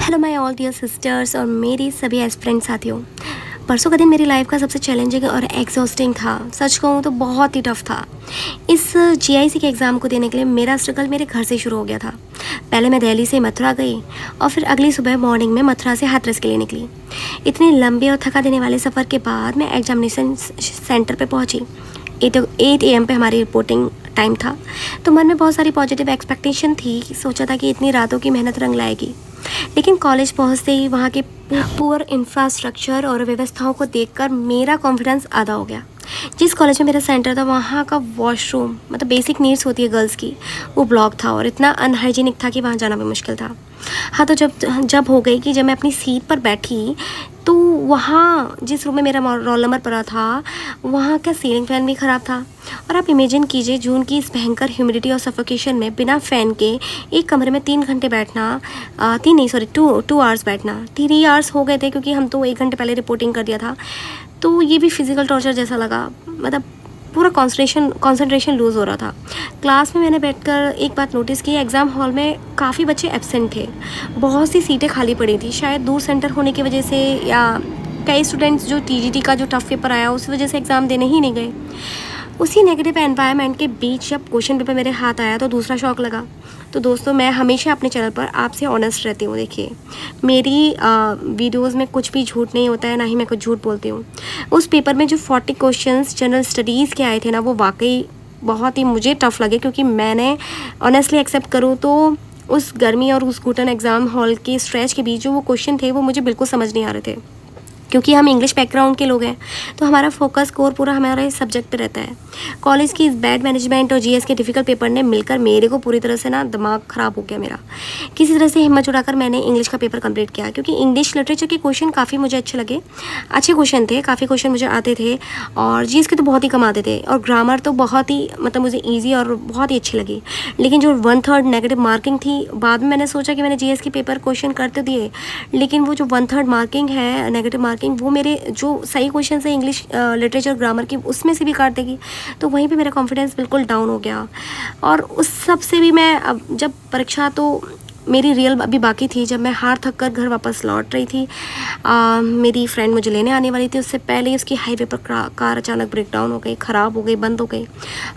Hello my all dear sisters और मेरी सभी एस्पिरेंट साथियों। परसों का दिन मेरी लाइफ का सबसे चैलेंजिंग और एग्जॉस्टिंग था। सच कहूँ तो बहुत ही टफ था। इस जीआईसी के एग्ज़ाम को देने के लिए मेरा स्ट्रगल मेरे घर से शुरू हो गया था। पहले मैं दिल्ली से मथुरा गई और फिर अगली सुबह मॉर्निंग में मथुरा से हाथरस के लिए निकली। इतने लंबे और थका देने वाले सफ़र के बाद मैं एग्जामिनेशन सेंटर पर पहुँची। 8 AM पे हमारी रिपोर्टिंग टाइम था, तो मन में बहुत सारी पॉजिटिव एक्सपेक्टेशन थी। सोचा था कि इतनी रातों की मेहनत रंग लाएगी। लेकिन कॉलेज पहुंचते ही वहाँ के पुअर इंफ्रास्ट्रक्चर और व्यवस्थाओं को देखकर मेरा कॉन्फिडेंस आधा हो गया। जिस कॉलेज में मेरा सेंटर था वहाँ का वॉशरूम, मतलब बेसिक नीड्स होती है गर्ल्स की, वो ब्लॉक था और इतना अनहाइजीनिक था कि वहाँ जाना भी मुश्किल था। हाँ, तो जब हो गई कि जब मैं अपनी सीट पर बैठी तो वहाँ जिस रूम में मेरा रोल नंबर पड़ा था वहाँ का सीलिंग फ़ैन भी ख़राब था। और आप इमेजिन कीजिए, जून की इस भयंकर ह्यूमिडिटी और सफोकेशन में बिना फ़ैन के एक कमरे में 3 घंटे बैठना, 2 आवर्स बैठना। 3 आवर्स हो गए थे क्योंकि हम तो 1 घंटे पहले रिपोर्टिंग कर दिया था। तो ये भी फिज़िकल टॉर्चर जैसा लगा, मतलब पूरा कंसंट्रेशन लूज़ हो रहा था। क्लास में मैंने बैठकर एक बात नोटिस की, एग्ज़ाम हॉल में काफ़ी बच्चे एब्सेंट थे। बहुत सी सीटें खाली पड़ी थी, शायद दूर सेंटर होने की वजह से, या कई स्टूडेंट्स जो टीजीटी का जो टफ पेपर आया उस वजह से एग्ज़ाम देने ही नहीं गए। उसी नेगेटिव एनवायरनमेंट के बीच जब क्वेश्चन पेपर मेरे हाथ आया तो दूसरा शौक लगा। तो दोस्तों, मैं हमेशा अपने चैनल पर आपसे ऑनेस्ट रहती हूँ। देखिए, मेरी वीडियोस में कुछ भी झूठ नहीं होता है, ना ही मैं कुछ झूठ बोलती हूँ। उस पेपर में जो 40 क्वेश्चंस जनरल स्टडीज़ के आए थे ना, वो वाकई बहुत ही मुझे टफ़ लगे, क्योंकि मैंने ऑनेस्टली एक्सेप्ट करूँ तो उस गर्मी और उस घुटन एग्ज़ाम हॉल के स्ट्रेच के बीच जो वो क्वेश्चन थे वो मुझे बिल्कुल समझ नहीं आ रहे थे। क्योंकि हम इंग्लिश बैकग्राउंड के लोग हैं तो हमारा फोकस कोर पूरा हमारा इस सब्जेक्ट पे रहता है। कॉलेज की इस बैड मैनेजमेंट और जीएस के डिफ़िकल्ट पेपर ने मिलकर मेरे को पूरी तरह से ना दिमाग ख़राब हो गया मेरा। किसी तरह से हिम्मत जुटाकर मैंने इंग्लिश का पेपर कंप्लीट किया, क्योंकि इंग्लिश लिटरेचर के क्वेश्चन काफ़ी मुझे अच्छे लगे। अच्छे क्वेश्चन थे, काफ़ी क्वेश्चन मुझे आते थे और जीएस के तो बहुत ही कम आते थे, और ग्रामर तो बहुत ही, मतलब मुझे ईजी और बहुत ही अच्छी लगी। लेकिन जो 1/3 नेगेटिव मार्किंग थी, बाद में मैंने सोचा कि मैंने जीएस के पेपर क्वेश्चन कर तो दिए, लेकिन वो जो 1/3 मार्किंग है नेगेटिव मार्किंग, वो मेरे जो सही क्वेश्चन है इंग्लिश लिटरेचर ग्रामर की उसमें से भी काट देगी। तो वहीं पे मेरा कॉन्फिडेंस बिल्कुल डाउन हो गया। और उस सब से भी मैं, अब जब परीक्षा तो मेरी रियल अभी बाकी थी, जब मैं हार थक कर घर वापस लौट रही थी, मेरी फ्रेंड मुझे लेने आने वाली थी। उससे पहले ही उसकी हाईवे पर कार अचानक ब्रेक डाउन हो गई, ख़राब हो गई, बंद हो गई।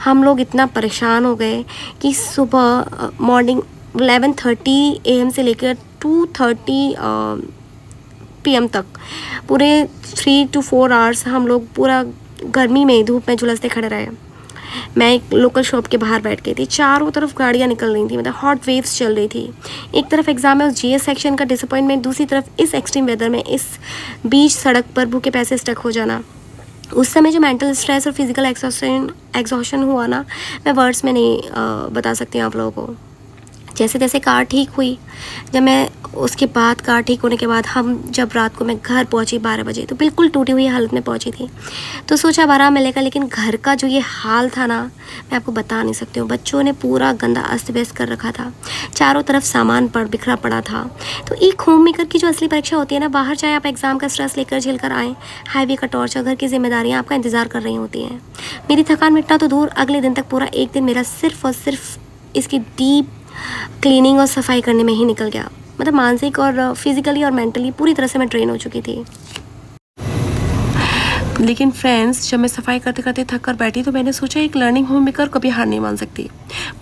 हम लोग इतना परेशान हो गए कि सुबह मॉर्निंग 11:30 AM से लेकर 2:30 PM तक पूरे 3 to 4 आवर्स हम लोग पूरा गर्मी में धूप में झुलसते खड़े रहे। मैं एक लोकल शॉप के बाहर बैठ गई थी। चारों तरफ गाड़ियाँ निकल रही थी, मतलब हॉट वेव्स चल रही थी। एक तरफ एग्जाम में उस जीएस सेक्शन का डिसअपॉइंटमेंट, दूसरी तरफ इस एक्सट्रीम वेदर में इस बीच सड़क पर भूखे प्यासे स्टक हो जाना। उस समय जो मेंटल स्ट्रेस और फिजिकल एग्जॉशन हुआ ना, मैं वर्ड्स में नहीं बता सकती हूँ आप लोगों को। जैसे तैसे कार ठीक हुई। जब मैं उसके बाद कार ठीक होने के बाद जब रात को मैं घर पहुंची 12 बजे, तो बिल्कुल टूटी हुई हालत में पहुंची थी। तो सोचा अब आराम मिलेगा, लेकिन घर का जो ये हाल था ना, मैं आपको बता नहीं सकती हूँ। बच्चों ने पूरा गंदा अस्त व्यस्त कर रखा था, चारों तरफ सामान बिखरा पड़ा था। तो एक होम मेकर की जो असली परीक्षा होती है ना, बाहर चाहे आप एग्ज़ाम का स्ट्रेस लेकर झेल कर आएँ, हाईवे का टॉर्चर, घर की जिम्मेदारियाँ आपका इंतज़ार कर रही होती हैं। मेरी थकान मिटना तो दूर, अगले दिन तक पूरा एक दिन मेरा सिर्फ और सिर्फ इसकी डीप क्लीनिंग और सफाई करने में ही निकल गया। मतलब मानसिक और फिजिकली और मेंटली पूरी तरह से मैं ड्रेन हो चुकी थी। लेकिन फ्रेंड्स, जब मैं सफाई करते करते थक कर बैठी तो मैंने सोचा, एक लर्निंग होम मेकर कभी हार नहीं मान सकती।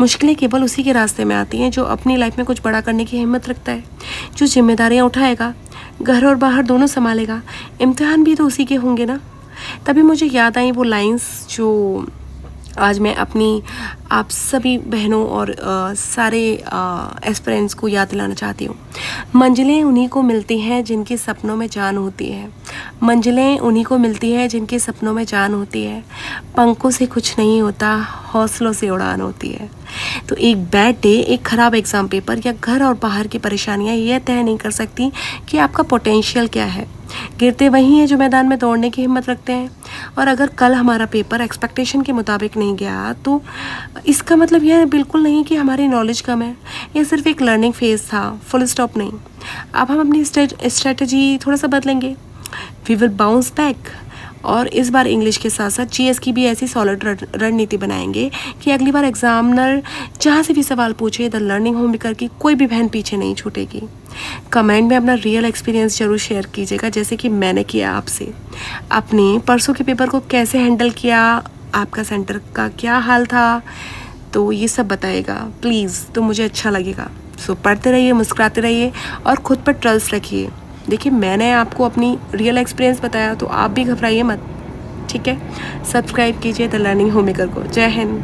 मुश्किलें केवल उसी के रास्ते में आती हैं जो अपनी लाइफ में कुछ बड़ा करने की हिम्मत रखता है, जो जिम्मेदारियाँ उठाएगा, घर और बाहर दोनों संभालेगा। इम्तिहान भी तो उसी के होंगे ना। तभी मुझे याद आई वो लाइन्स जो आज मैं अपनी आप सभी बहनों और सारे एस्पिरेंट्स को याद दिलाना चाहती हूँ। मंजिलें उन्हीं को मिलती हैं जिनके सपनों में जान होती है। मंजिलें उन्हीं को मिलती है जिनके सपनों में जान होती है। पंखों से कुछ नहीं होता, हौसलों से उड़ान होती है। तो एक बैड डे, एक ख़राब एग्ज़ाम पेपर या घर और बाहर की परेशानियाँ यह तय नहीं कर सकती कि आपका पोटेंशियल क्या है। गिरते वही हैं जो मैदान में दौड़ने की हिम्मत रखते हैं। और अगर कल हमारा पेपर एक्सपेक्टेशन के मुताबिक नहीं गया तो इसका मतलब यह बिल्कुल नहीं कि हमारी नॉलेज कम है। यह सिर्फ एक लर्निंग फेज़ था, फुल स्टॉप नहीं। अब हम अपनी स्ट्रेटजी थोड़ा सा बदलेंगे। We will bounce back. और इस बार इंग्लिश के साथ साथ जीएस की भी ऐसी सॉलिड रणनीति बनाएंगे कि अगली बार एग्जामिनर जहाँ से भी सवाल पूछे, द लर्निंग होम मेकर की कोई भी बहन पीछे नहीं छूटेगी। कमेंट में अपना रियल एक्सपीरियंस ज़रूर शेयर कीजिएगा, जैसे कि मैंने किया आपसे। अपने परसों के पेपर को कैसे हैंडल किया, आपका सेंटर का क्या हाल था, तो ये सब बताइएगा प्लीज़, तो मुझे अच्छा लगेगा। सो पढ़ते रहिए, मुस्कुराते रहिए और ख़ुद पर ट्रस्ट रखिए। देखिए, मैंने आपको अपनी रियल एक्सपीरियंस बताया, तो आप भी घबराइए मत, ठीक है। सब्सक्राइब कीजिए द लर्निंग होममेकर को। जय हिंद।